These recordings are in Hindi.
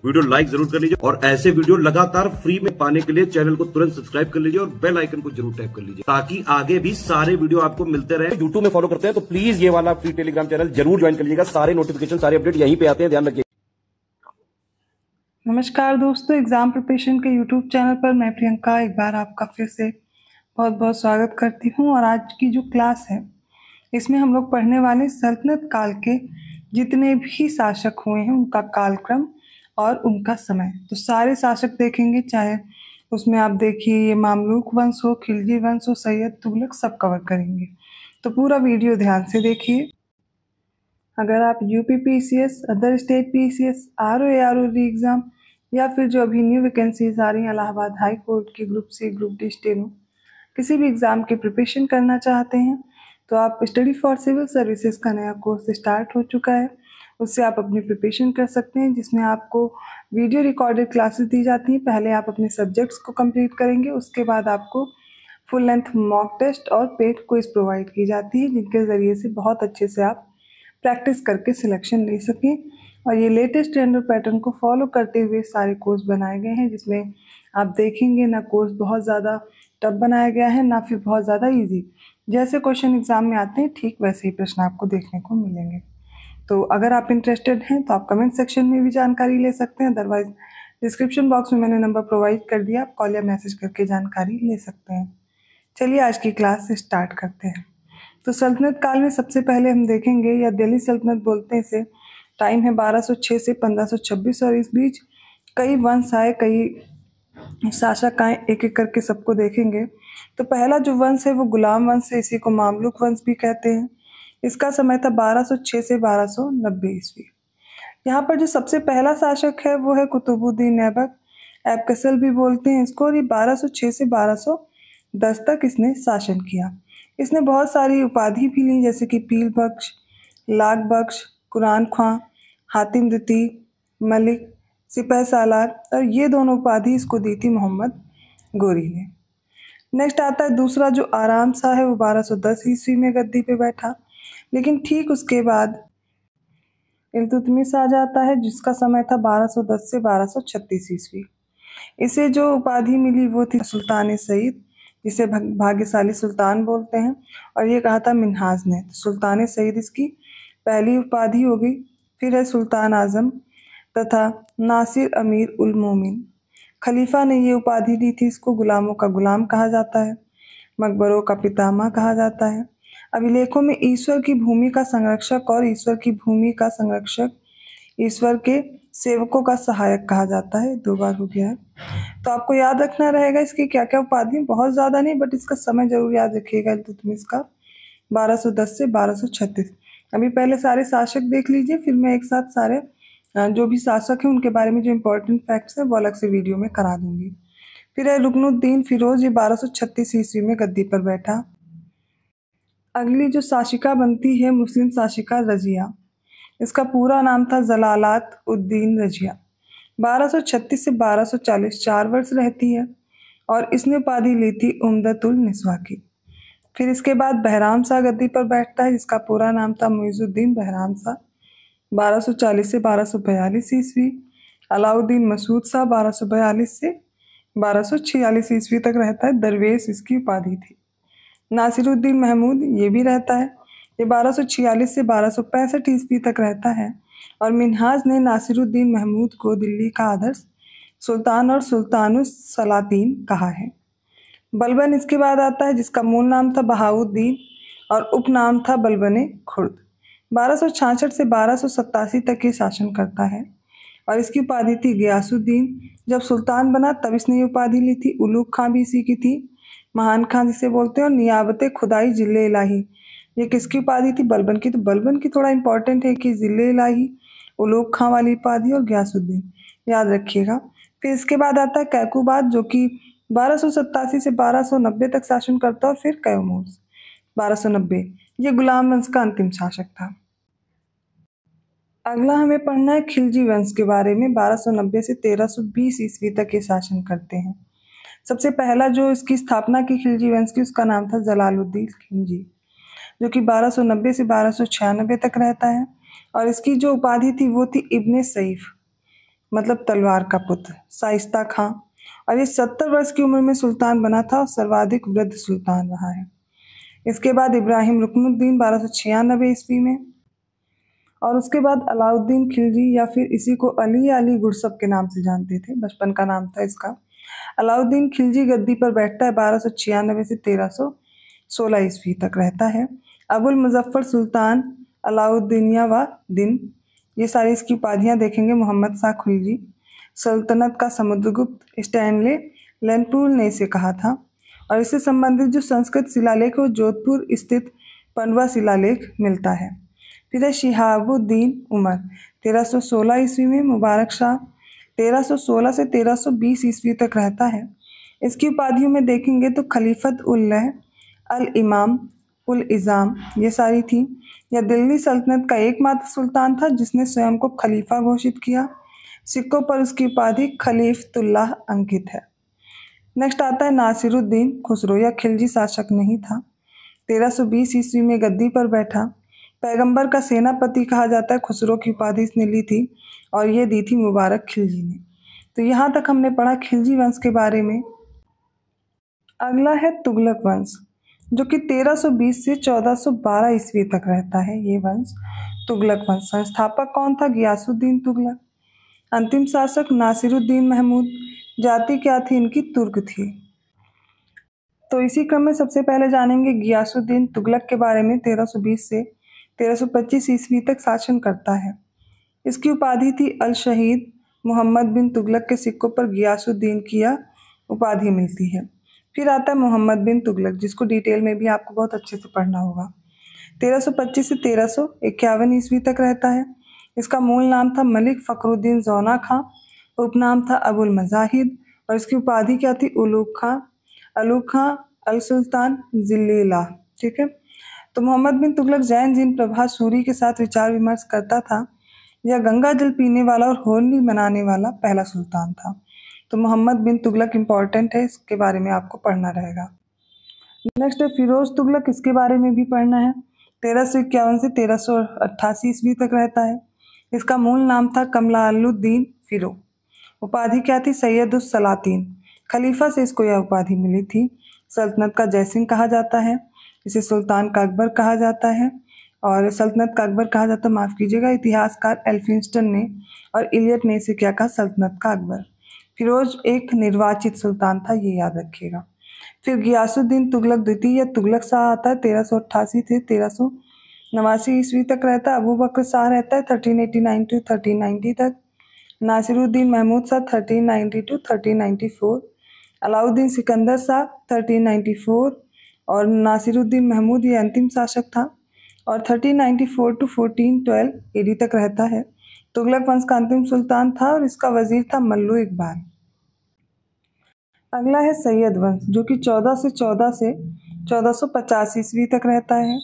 वीडियो लाइक जरूर कर लीजिए और ऐसे वीडियो लगातार फ्री में पाने के लिए चैनल को तुरंत सब्सक्राइब कर लीजिए और बेल आइकन को जरूर टैप कर लीजिए ताकि आगे भी सारे वीडियो आपको मिलते रहे। यूट्यूब में फॉलो करते हैं तो प्लीज ये वाला फ्री टेलीग्राम चैनल जरूर ज्वाइन कर लीजिएगा। सारे नोटिफिकेशन सारे अपडेट यहीं पे आते हैं, ध्यान रखिए। नमस्कार दोस्तों, एग्जाम प्रिपरेशन के यूट्यूब चैनल पर मैं प्रियंका एक बार आपका फिर से बहुत बहुत स्वागत करती हूँ। और आज की जो क्लास है इसमें हम लोग पढ़ने वाले सल्तनत काल के जितने भी शासक हुए हैं उनका कालक्रम और उनका समय। तो सारे शासक देखेंगे, चाहे उसमें आप देखिए ये मामलूक वंश हो, खिलजी वंश हो, सैयद, तुगलक, सब कवर करेंगे। तो पूरा वीडियो ध्यान से देखिए। अगर आप UPPCS, other state PCS, RO exam या फिर जो अभी न्यू वैकेंसीज आ रही हैं इलाहाबाद हाई कोर्ट की group C, group D, steno, किसी भी एग्ज़ाम की प्रिपरेशन करना चाहते हैं तो आप स्टडी फॉर सिविल सर्विसेज का नया कोर्स स्टार्ट हो चुका है, उससे आप अपनी प्रिपरेशन कर सकते हैं, जिसमें आपको वीडियो रिकॉर्डेड क्लासेस दी जाती हैं। पहले आप अपने सब्जेक्ट्स को कंप्लीट करेंगे, उसके बाद आपको फुल लेंथ मॉक टेस्ट और पेड क्विज प्रोवाइड की जाती है, जिनके ज़रिए से बहुत अच्छे से आप प्रैक्टिस करके सिलेक्शन ले सकें। और ये लेटेस्ट ट्रेंड और पैटर्न को फॉलो करते हुए सारे कोर्स बनाए गए हैं, जिसमें आप देखेंगे ना कोर्स बहुत ज़्यादा टफ बनाया गया है ना फिर बहुत ज़्यादा इजी। जैसे क्वेश्चन एग्जाम में आते हैं ठीक वैसे ही प्रश्न आपको देखने को मिलेंगे। तो अगर आप इंटरेस्टेड हैं तो आप कमेंट सेक्शन में भी जानकारी ले सकते हैं, अदरवाइज डिस्क्रिप्शन बॉक्स में मैंने नंबर प्रोवाइड कर दिया, आप कॉल या मैसेज करके जानकारी ले सकते हैं। चलिए आज की क्लास स्टार्ट करते हैं। तो सल्तनत काल में सबसे पहले हम देखेंगे, या दिल्ली सल्तनत बोलते हैं इसे, टाइम है 1206 से 1526 और इस बीच कई वंश आए, कई शासक आए, एक एक करके सबको देखेंगे। तो पहला जो वंश है वो गुलाम वंश है, इसी को मामलुक वंश भी कहते हैं। इसका समय था 1206 से 1290 ईस्वी। यहाँ पर जो सबसे पहला शासक है वो है कुतुबुद्दीन ऐबक, ऐबकसल भी बोलते हैं इसको, और ये 1206 से 1210 तक इसने शासन किया। इसने बहुत सारी उपाधि भी ली, जैसे कि पील बख्श, लाख बख्श, कुरान ख्वां, हातिम द्वितीय, मलिक, सिपह सालार, और ये दोनों उपाधि इसको दी थी मोहम्मद गोरी ने। नेक्स्ट आता है दूसरा जो आराम शाह है, वो 1210 ईस्वी में गद्दी पे बैठा, लेकिन ठीक उसके बाद इल्तुतमिश आ जाता है, जिसका समय था 1210 से 1236 ईस्वी। इसे जो उपाधि मिली वो थी सुल्तान सईद, जिसे भाग्यशाली सुल्तान बोलते हैं, और ये कहा था मिन्हाज ने। तो सुल्तान सईद इसकी पहली उपाधि हो गई। फिर है सुल्तान आजम तथा नासिर अमीर उल मोमिन। खलीफा ने ये उपाधि दी थी इसको। गुलामों का गुलाम कहा जाता है, मकबरों का पितामह कहा जाता है, अभिलेखों में ईश्वर की भूमि का संरक्षक और ईश्वर की भूमि का संरक्षक, ईश्वर के सेवकों का सहायक कहा जाता है, 2 बार हो गया है। तो आपको याद रखना रहेगा इसकी क्या क्या उपाधि, बहुत ज़्यादा नहीं बट इसका समय जरूर याद रखिएगा इल्तुतमिश का, 1210 से 1236। अभी पहले सारे शासक देख लीजिए, फिर मैं एक साथ सारे जो भी शासक हैं उनके बारे में जो इम्पोर्टेंट फैक्ट्स हैं वो अलग से वीडियो में करा दूंगी। फिर है रुकनुद्दीन फिरोज, ये 1236 ईस्वी में गद्दी पर बैठा। अगली जो शासिका बनती है मुस्लिम शासिका रजिया, इसका पूरा नाम था जलालात उद्दीन रजिया। 1236 से 1240 4 वर्ष रहती है और इसने उपाधि ली थी उम्दतुल निस्वा की। फिर इसके बाद बहराम शाह गद्दी पर बैठता है, जिसका पूरा नाम था मुइजुद्दीन बहराम शाह, 1240 से 1242 ईस्वी। अलाउद्दीन मसूद शाह 1242 से 1246 ईस्वी तक रहता है, दरवेश इसकी उपाधि थी। नासिरुद्दीन महमूद ये भी रहता है, ये 1246 से 1265 ईस्वी तक रहता है, और मिन्हाज ने नासिरुद्दीन महमूद को दिल्ली का आदर्श सुल्तान और सुल्तानुस सलातीन कहा है। बलबन इसके बाद आता है, जिसका मूल नाम था बहाउद्दीन और उपनाम था बलबने खुर्द। 1266 से 1287 तक ये शासन करता है और इसकी उपाधि थी गयासुद्दीन। जब सुल्तान बना तब इसने ये उपाधि ली थी। उलूग खां भी इसी की थी, महान खां जिसे बोलते हैं, और नियाबत खुदाई जिले इलाही, ये किसकी उपाधि थी, बलबन की। तो बलबन की थोड़ा इंपॉर्टेंट है कि जिले इलाही, उलूग खां वाली उपाधि और गयासुद्दीन, याद रखिएगा। फिर इसके बाद आता है कैकुबाद, जो कि 1287 से 1290 तक शासन करता है, और फिर कैमूर 1290, ये गुलाम वंश का अंतिम शासक था। अगला हमें पढ़ना है खिलजी वंश के बारे में। 1290 से 1320 ईस्वी तक ये शासन करते हैं। सबसे पहला जो इसकी स्थापना की खिलजी वंश की, उसका नाम था जलालुद्दीन खिलजी, जो कि 1290 से 1296 तक रहता है, और इसकी जो उपाधि थी वो थी इब्ने सईफ। मतलब तलवार का पुत्र, शाइस्ता खां। और ये 70 वर्ष की उम्र में सुल्तान बना था और सर्वाधिक वृद्ध सुल्तान रहा है। इसके बाद इब्राहिम रुकनुद्दीन 1296 ईस्वी में, और उसके बाद अलाउद्दीन खिलजी, या फिर इसी को अली गुरसब के नाम से जानते थे, बचपन का नाम था इसका। अलाउद्दीन खिलजी गद्दी पर बैठता है 1296 से 1316 ईस्वी तक रहता है। अबुल मुजफ्फर सुल्तान अलाउद्दीनिया व दिन, ये सारी इसकी उपाधियाँ देखेंगे। मोहम्मद शाह खिलजी, सल्तनत का समुद्रगुप्त, स्टैनले लेनपुल ने इसे कहा था। और इससे संबंधित जो संस्कृत शिलालेख है वो जोधपुर स्थित पंडवा शिलालेख मिलता है। फिर है शिहाबुद्दीन उमर 1316 ईस्वी में। मुबारक शाह 1316 से 1320 ईस्वी तक रहता है। इसकी उपाधियों में देखेंगे तो खलीफत उल्लह, अल इमाम, उल इज़ाम, ये सारी थी। यह दिल्ली सल्तनत का एकमात्र सुल्तान था जिसने स्वयं को खलीफा घोषित किया। सिक्कों पर उसकी उपाधि खलीफतुल्लाह अंकित है। नेक्स्ट आता है नासिरुद्दीन खुसरो। यह खिलजी शासक नहीं था। 1320 ईस्वी में गद्दी पर बैठा। पैगंबर का सेनापति कहा जाता है। खुसरो की उपाधि इसने ली थी और ये दी थी मुबारक खिलजी ने। तो यहाँ तक हमने पढ़ा खिलजी वंश के बारे में। अगला है तुगलक वंश, जो कि 1320 से 1412 ईस्वी तक रहता है। ये वंश तुगलक वंश। संस्थापक कौन था? गियासुद्दीन तुगलक। अंतिम शासक नासिरुद्दीन महमूद। जाति क्या थी इनकी? तुर्क थी। तो इसी क्रम में सबसे पहले जानेंगे गियासुद्दीन तुगलक के बारे में। 1320 से 1325 ईस्वी तक शासन करता है। इसकी उपाधि थी अल शहीद। मोहम्मद बिन तुगलक के सिक्कों पर गियासुद्दीन की यह उपाधि मिलती है। फिर आता है मोहम्मद बिन तुगलक, जिसको डिटेल में भी आपको बहुत अच्छे से पढ़ना होगा। 1325 से 1351 ईस्वी तक रहता है। इसका मूल नाम था मलिक फ़खरुद्दीन ज़ौना खां, उपनाम था अबुल मज़ाहिद, और इसकी उपाधि क्या थी? उलूग खां, अलूग खां, अल सुल्तान, ज़िल्लिल्लाह। ठीक है। तो मोहम्मद बिन तुगलक जैन जिन प्रभा सूरी के साथ विचार विमर्श करता था। यह गंगा जल पीने वाला और होली मनाने वाला पहला सुल्तान था। तो मोहम्मद बिन तुगलक इम्पॉर्टेंट है, इसके बारे में आपको पढ़ना रहेगा। नेक्स्ट है फिरोज तुगलक, इसके बारे में भी पढ़ना है। 1351 से 1388 ईस्वी तक रहता है। इसका मूल नाम था कमलालुद्दीन फिरो। उपाधि क्या थी? सैयदुस सलातीन। खलीफा से इसको यह उपाधि मिली थी। सल्तनत का जयसिंह कहा जाता है। इसे सुल्तान का अकबर कहा जाता है, और सल्तनत का अकबर कहा जाता है, माफ़ कीजिएगा, इतिहासकार एल्फिंस्टन ने और इलियट ने इसे क्या कहा? सल्तनत का अकबर। फिरोज एक निर्वाचित सुल्तान था, ये याद रखिएगा। फिर गियासुद्दीन तुगलक द्वितीय या तुगलक शाह आता है। 1388 से 1389 ईस्वी तक रहता है। अबू बकर शाह रहता है 1389 टू 1390 तक। नासिरुद्दीन महमूद शाह 1390 टू 1394। अलाउद्दीन सिकंदर शाह 1394, और नासिरुद्दीन महमूद ये अंतिम शासक था, और 1394 टू 1412 एडी तक रहता है। तुगलक वंश का अंतिम सुल्तान था और इसका वजीर था मल्लू इकबाल। अगला है सैयद वंश, जो कि 1414 से 1450 ईस्वी तक रहता है।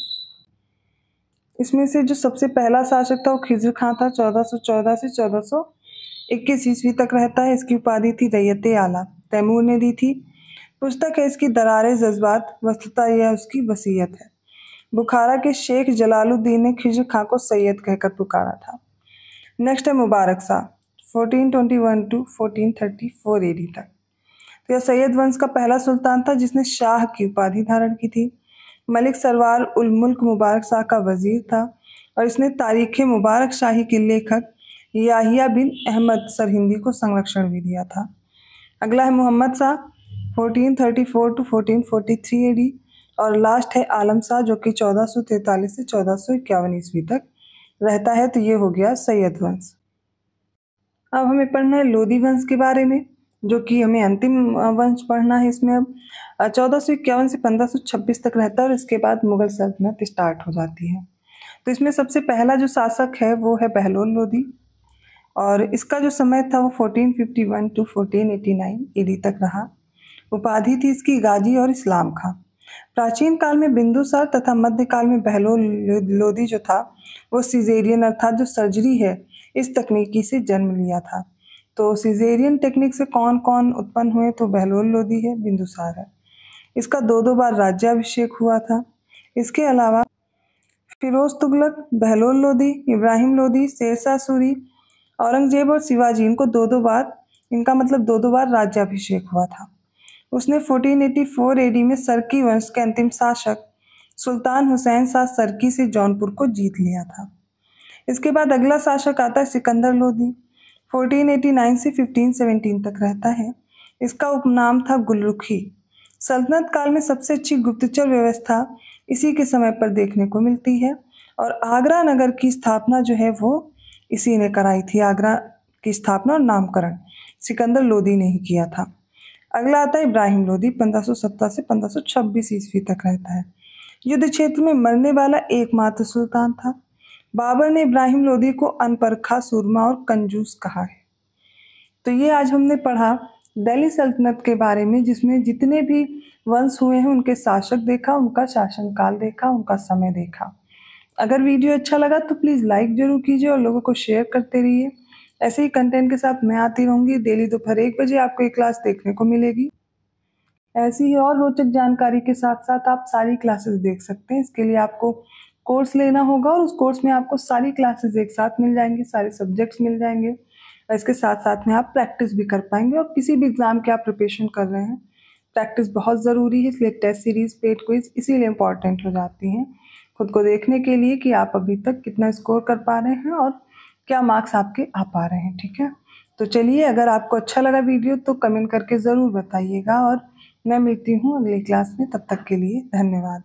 इसमें से जो सबसे पहला शासक था वो खिज्र खां था। 1414 से 1421 ईस्वी तक रहता है। इसकी उपाधि थी रैयत आला, तैमूर ने दी थी। पुस्तक है इसकी दरारे जज्बात, वस्तुतः यह उसकी वसीयत है। बुखारा के शेख जलालुद्दीन ने खिज्र खां को सैयद कहकर पुकारा था। नेक्स्ट है मुबारक शाह 1421 टू 1434 एडी तक। तो यह सैयद वंश का पहला सुल्तान था जिसने शाह की उपाधि धारण की थी। मलिक सरवार उल मुल्क मुबारक शाह का वजीर था, और इसने तारीख़ मुबारक शाही के लेखक याहिया बिन अहमद सरहिंदी को संरक्षण भी दिया था। अगला है मोहम्मद शाह 1434 टू 1443 एडी, और लास्ट है आलम शाह जो कि 1443 से 1451 ईस्वी तक रहता है। तो ये हो गया सैयद वंश। अब हमें पढ़ना है लोधी वंश के बारे में, जो कि हमें अंतिम वंश पढ़ना है। इसमें अब 1451 से 1526 तक रहता है, और इसके बाद मुगल सल्तनत स्टार्ट हो जाती है। तो इसमें सबसे पहला जो शासक है वो है बहलोल लोधी, और इसका जो समय था वो 1451 टू 1489 ईडी तक रहा। उपाधि थी इसकी गाजी और इस्लाम खां। प्राचीन काल में बिंदुसार तथा मध्यकाल में बहलोल लोधी जो था वो सिजेरियन अर्थात जो सर्जरी है इस तकनीकी से जन्म लिया था। तो सिजेरियन टेक्निक से कौन कौन उत्पन्न हुए? तो बहलोल लोधी है, बिंदुसार है। इसका दो बार राज्याभिषेक हुआ था। इसके अलावा फिरोज तुगलक, बहलोल लोधी, इब्राहिम लोधी, शेरशाह सूरी औरंगजेब और शिवाजी इनको दो बार, इनका मतलब दो बार राज्याभिषेक हुआ था। उसने 1484 एडी में सरकी वंश के अंतिम शासक सुल्तान हुसैन शाह सरकी से जौनपुर को जीत लिया था। इसके बाद अगला शासक आता है सिकंदर लोदी। 1489 से 1517 तक रहता है। इसका उपनाम था गुलरुखी। सल्तनत काल में सबसे अच्छी गुप्तचर व्यवस्था इसी के समय पर देखने को मिलती है और आगरा नगर की स्थापना जो है वो इसी ने कराई थी। आगरा की स्थापना और नामकरण सिकंदर लोदी ने ही किया था। अगला आता है इब्राहिम लोदी। 1517 से 1526 ईस्वी तक रहता है। युद्ध क्षेत्र में मरने वाला एकमात्र सुल्तान था। बाबर ने इब्राहिम लोदी को अनपरखा, सूरमा और कंजूस कहा है। तो ये आज हमने पढ़ा दिल्ली सल्तनत के बारे में, जिसमें जितने भी वंश हुए हैं उनके शासक देखा, उनका शासनकाल देखा, उनका समय देखा। अगर वीडियो अच्छा लगा तो प्लीज़ लाइक जरूर कीजिए और लोगों को शेयर करते रहिए। ऐसे ही कंटेंट के साथ मैं आती रहूँगी। डेली दोपहर 1 बजे आपको ये क्लास देखने को मिलेगी। ऐसी ही और रोचक जानकारी के साथ साथ आप सारी क्लासेस देख सकते हैं। इसके लिए आपको कोर्स लेना होगा और उस कोर्स में आपको सारी क्लासेस एक साथ मिल जाएंगी, सारे सब्जेक्ट्स मिल जाएंगे और इसके साथ साथ में आप प्रैक्टिस भी कर पाएंगे। और किसी भी एग्ज़ाम की आप प्रिपरेशन कर रहे हैं, प्रैक्टिस बहुत ज़रूरी है, इसलिए टेस्ट सीरीज़, पेड क्विज इसीलिए इम्पॉर्टेंट हो जाती हैं खुद को देखने के लिए कि आप अभी तक कितना स्कोर कर पा रहे हैं और क्या मार्क्स आपके आ पा रहे हैं। ठीक है, तो चलिए, अगर आपको अच्छा लगा वीडियो तो कमेंट करके ज़रूर बताइएगा और मैं मिलती हूँ अगली क्लास में। तब तक के लिए धन्यवाद।